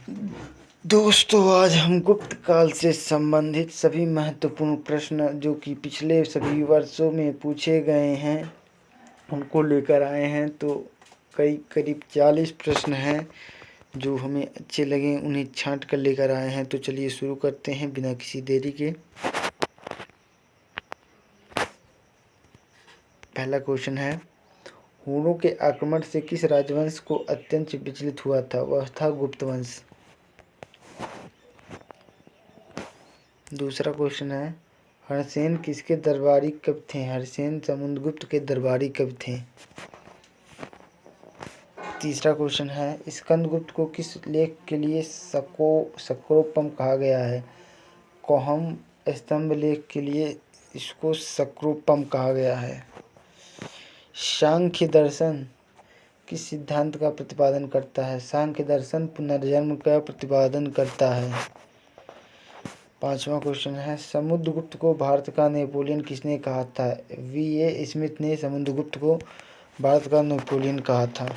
दोस्तों, आज हम गुप्त काल से संबंधित सभी महत्वपूर्ण प्रश्न जो कि पिछले सभी वर्षों में पूछे गए हैं उनको लेकर आए हैं। तो करीब 40 प्रश्न हैं जो हमें अच्छे लगे, उन्हें छांट कर लेकर आए हैं। तो चलिए शुरू करते हैं बिना किसी देरी के। पहला क्वेश्चन है, हुनों के आक्रमण से किस राजवंश को अत्यंत विचलित हुआ था? वह था गुप्त वंश। दूसरा क्वेश्चन है, हरसेन किसके दरबारी कवि थे? हरसेन समुद्रगुप्त के दरबारी कवि थे। तीसरा क्वेश्चन है, स्कंदगुप्त को किस लेख के लिए सक्रोपम कहा गया है? कोहम स्तंभ लेख के लिए इसको सक्रोपम कहा गया है। सांख्य दर्शन किस सिद्धांत का प्रतिपादन करता है? सांख्य दर्शन पुनर्जन्म का प्रतिपादन करता है। पांचवा क्वेश्चन है, समुद्रगुप्त को भारत का नेपोलियन किसने कहा था? V.A. स्मिथ ने समुद्रगुप्त को भारत का नेपोलियन कहा था।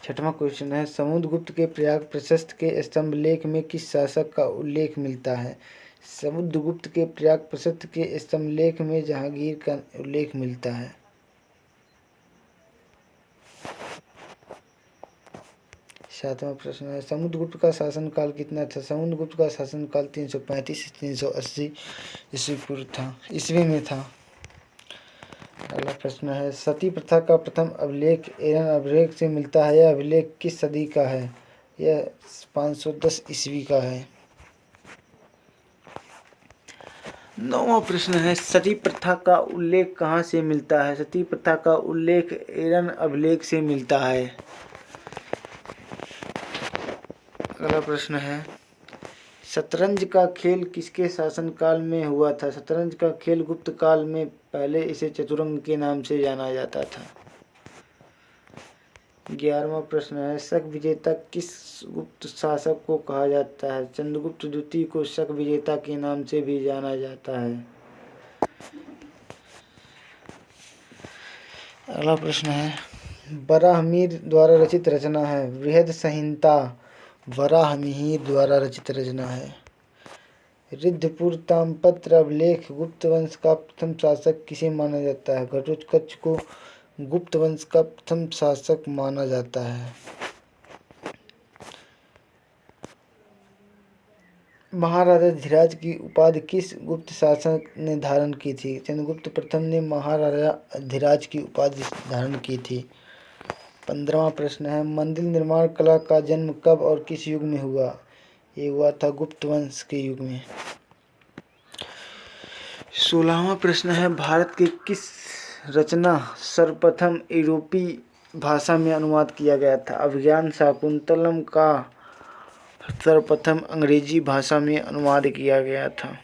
छठवां क्वेश्चन है, समुद्रगुप्त के प्रयाग प्रशस्त के स्तंभ लेख में किस शासक का उल्लेख मिलता है? समुद्रगुप्त के प्रयाग प्रशस्त के स्तंभ लेख में जहांगीर का उल्लेख मिलता है। सातवां प्रश्न है, समुद्रगुप्त का शासनकाल कितना था? समुद्रगुप्त का शासनकाल 335 से 380 ईस्वी में था। अगला प्रश्न है, सती प्रथा का प्रथम अभिलेख एरन अभिलेख से मिलता है। यह अभिलेख किस सदी का है? यह 510 ईस्वी का है। नौवां प्रश्न है, सती प्रथा का उल्लेख कहाँ से मिलता है? सती प्रथा का उल्लेख एरन अभिलेख से मिलता है। अगला प्रश्न है, शतरंज का खेल किसके शासनकाल में हुआ था? शतरंज का खेल गुप्त काल में पहले इसे चतुरंग के नाम से जाना जाता था। 11वां प्रश्न है, शक विजेता किस गुप्त शासक को कहा जाता है? चंद्रगुप्त द्वितीय को शक विजेता के नाम से भी जाना जाता है। अगला प्रश्न है, वराहमिहिर द्वारा रचित रचना है। बृहद संहिता वराहमिहिर द्वारा रचित रचना है। रिद्धपुर ताम्रपत्र अभिलेख गुप्त वंश का प्रथम शासक किसे माना जाता है? घटोत्कच को गुप्त वंश का प्रथम शासक माना जाता है। महाराजा धीराज की उपाधि किस गुप्त शासक ने धारण की थी? चंद्रगुप्त प्रथम ने महाराजा धीराज की उपाधि धारण की थी। 15वां प्रश्न है, मंदिर निर्माण कला का जन्म कब और किस युग में हुआ? ये हुआ था गुप्त वंश के युग में। 16वां प्रश्न है, भारत के किस रचना सर्वप्रथम यूरोपीय भाषा में अनुवाद किया गया था? अभिज्ञान शाकुंतलम का सर्वप्रथम अंग्रेजी भाषा में अनुवाद किया गया था।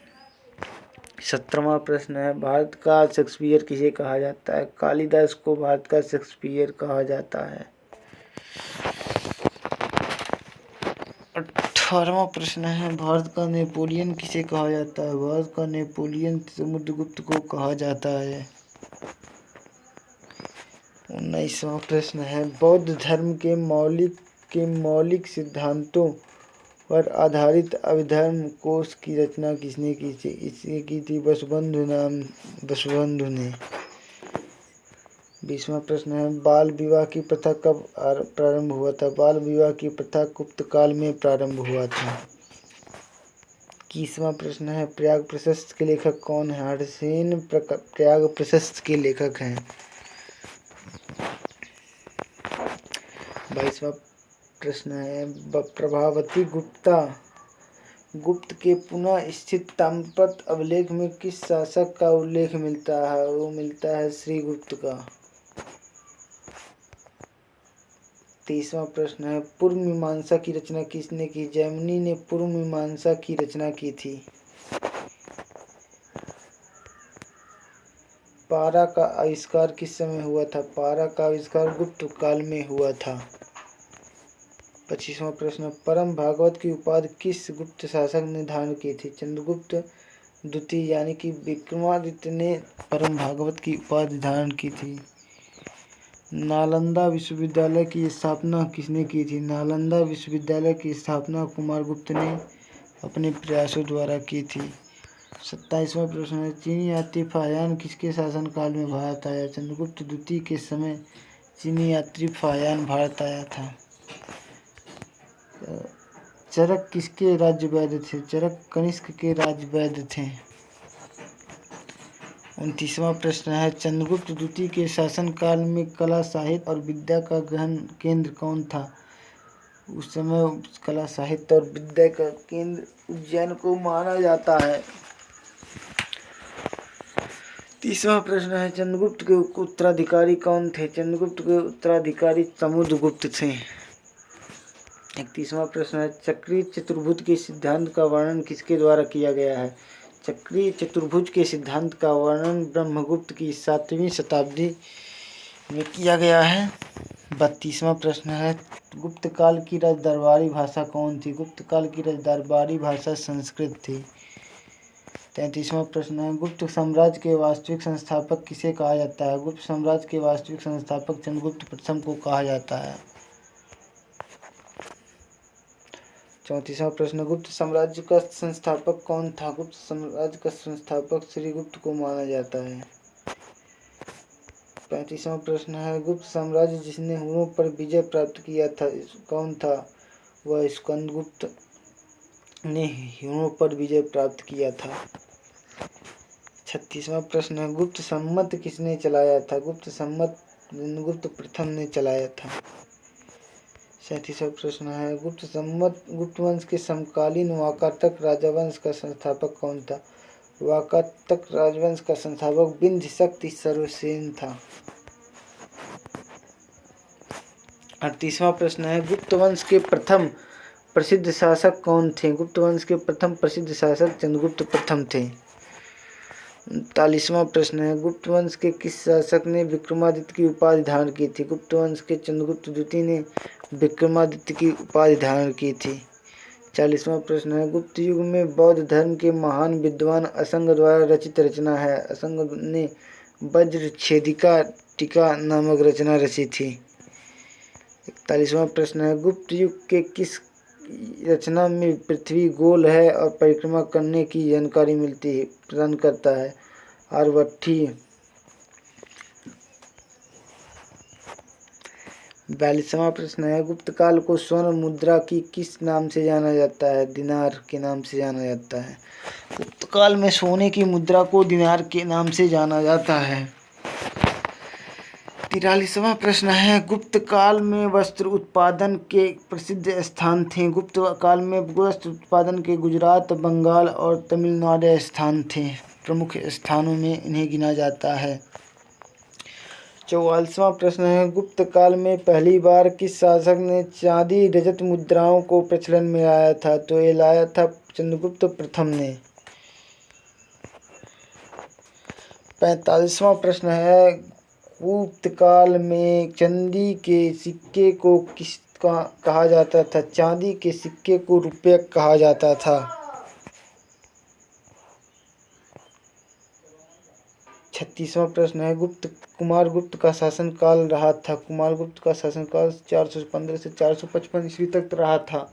17वां प्रश्न है, भारत का शेक्सपियर किसे कहा जाता है? कालिदास को भारत का शेक्सपियर कहा जाता है। 18वां प्रश्न है, भारत का नेपोलियन किसे कहा जाता है? भारत का नेपोलियन समुद्रगुप्त को कहा जाता है। 19वां प्रश्न है, बौद्ध धर्म के मौलिक सिद्धांतों पर आधारित अभिधर्म कोश की रचना किसने की थी? इसे की थी वसुबंधु ने। 20वां प्रश्न है, बाल विवाह की प्रथा कब प्रारंभ हुआ था? बाल विवाह की प्रथा गुप्त काल में प्रारंभ हुआ था। 21वां प्रश्न है, प्रयाग प्रशस्त के लेखक कौन है? हरसेन प्रयाग प्रशस्त के लेखक हैं। 22वां प्रश्न है, प्रभावती गुप्त के पुनः स्थित ताम्रपत्र अभिलेख में किस शासक का उल्लेख मिलता है? वो मिलता है श्रीगुप्त का। 23वां प्रश्न है, पूर्व मीमांसा की रचना किसने की? जैमिनी ने पूर्व मीमांसा की रचना की थी। पारा का आविष्कार किस समय हुआ था? पारा का आविष्कार गुप्त काल में हुआ था। 25वां प्रश्न, परम भागवत की उपाधि किस गुप्त शासक ने धारण की थी? चंद्रगुप्त द्वितीय यानी कि विक्रमादित्य ने परम भागवत की उपाधि धारण की थी। नालंदा विश्वविद्यालय की स्थापना किसने की थी? नालंदा विश्वविद्यालय की स्थापना कुमारगुप्त ने अपने प्रयासों द्वारा की थी। 27वां प्रश्न है, चीनी यात्री फाह्यान किसके शासनकाल में भारत आया? चंद्रगुप्त द्वितीय के समय चीनी यात्री फाह्यान भारत आया था। चरक किसके राज्य वैद्य थे? चरक कनिष्क के राज्य वैद्य थे। 29वां प्रश्न है, चंद्रगुप्त द्वितीय के शासनकाल में कला साहित्य और विद्या का गहन केंद्र कौन था? उस समय कला साहित्य और विद्या का केंद्र उज्जैन को माना जाता है। 30वां प्रश्न है, चंद्रगुप्त के उत्तराधिकारी कौन थे? चंद्रगुप्त के उत्तराधिकारी समुद्रगुप्त थे। 31वां प्रश्न है, चक्रीय चतुर्भुज के सिद्धांत का वर्णन किसके द्वारा किया गया है? चक्रीय चतुर्भुज के सिद्धांत का वर्णन ब्रह्मगुप्त की 7वीं शताब्दी में किया गया है। 32वां प्रश्न है, गुप्त काल की राजदरबारी भाषा कौन थी? गुप्त काल की राजदरबारी भाषा संस्कृत थी। 33वां प्रश्न है, गुप्त साम्राज्य के वास्तविक संस्थापक किसे कहा जाता है? गुप्त साम्राज्य के वास्तविक संस्थापक चंद्रगुप्त प्रथम को कहा जाता है। 34वां प्रश्न, गुप्त साम्राज्य का संस्थापक कौन था? गुप्त साम्राज्य का संस्थापक श्रीगुप्त को माना जाता है। 35वां प्रश्न है, गुप्त साम्राज्य जिसने हुनों पर विजय प्राप्त किया था कौन था? वह स्कंदगुप्त ने हुनों पर विजय प्राप्त किया था। 36वां प्रश्न है, गुप्त सम्मत किसने चलाया था? गुप्त सम्मत चंद्रगुप्त प्रथम ने चलाया था। 37वां प्रश्न है, गुप्त वंश के समकालीन वाकाटक राजवंश का संस्थापक कौन था? वाकाटक राजवंश का संस्थापक विंध्य शक्ति सर्वसेन था। 38वां प्रश्न है, गुप्त वंश के प्रथम प्रसिद्ध शासक कौन थे? गुप्त वंश के प्रथम प्रसिद्ध शासक चंद्रगुप्त प्रथम थे। 39वां प्रश्न है, गुप्त वंश के किस शासक ने विक्रमादित्य की उपाधि धारण की थी? गुप्त वंश के चंद्रगुप्त द्वितीय ने विक्रमादित्य की उपाधि धारण की थी। 40वां प्रश्न है, गुप्त युग में बौद्ध धर्म के महान विद्वान असंग द्वारा रचित रचना है? असंग ने वज्रछेदिका टीका नामक रचना रची थी। 41वां प्रश्न है, गुप्त युग के किस रचना में पृथ्वी गोल है और परिक्रमा करने की जानकारी प्रदान करता है? आर्यभट्टी। 42वां प्रश्न है, गुप्त काल को स्वर्ण मुद्रा की किस नाम से जाना जाता है? दिनार के नाम से जाना जाता है। गुप्त काल में सोने की मुद्रा को दिनार के नाम से जाना जाता है। 43वां प्रश्न है, गुप्त काल में वस्त्र उत्पादन के प्रसिद्ध स्थान थे? गुप्त काल में वस्त्र उत्पादन के गुजरात, बंगाल और तमिलनाडु स्थान थे। प्रमुख स्थानों में इन्हें गिना जाता है। 44वां प्रश्न है, गुप्त काल में पहली बार किस शासक ने चांदी रजत मुद्राओं को प्रचलन में लाया था? तो ये लाया था चंद्रगुप्त प्रथम ने। 45वां प्रश्न है, गुप्त काल में चांदी के सिक्के को किस कहा जाता था? चांदी के सिक्के को रुपये कहा जाता था। 36वां प्रश्न है, कुमारगुप्त का शासनकाल रहा था? कुमारगुप्त का शासनकाल 415 से 455 ईस्वी तक रहा था।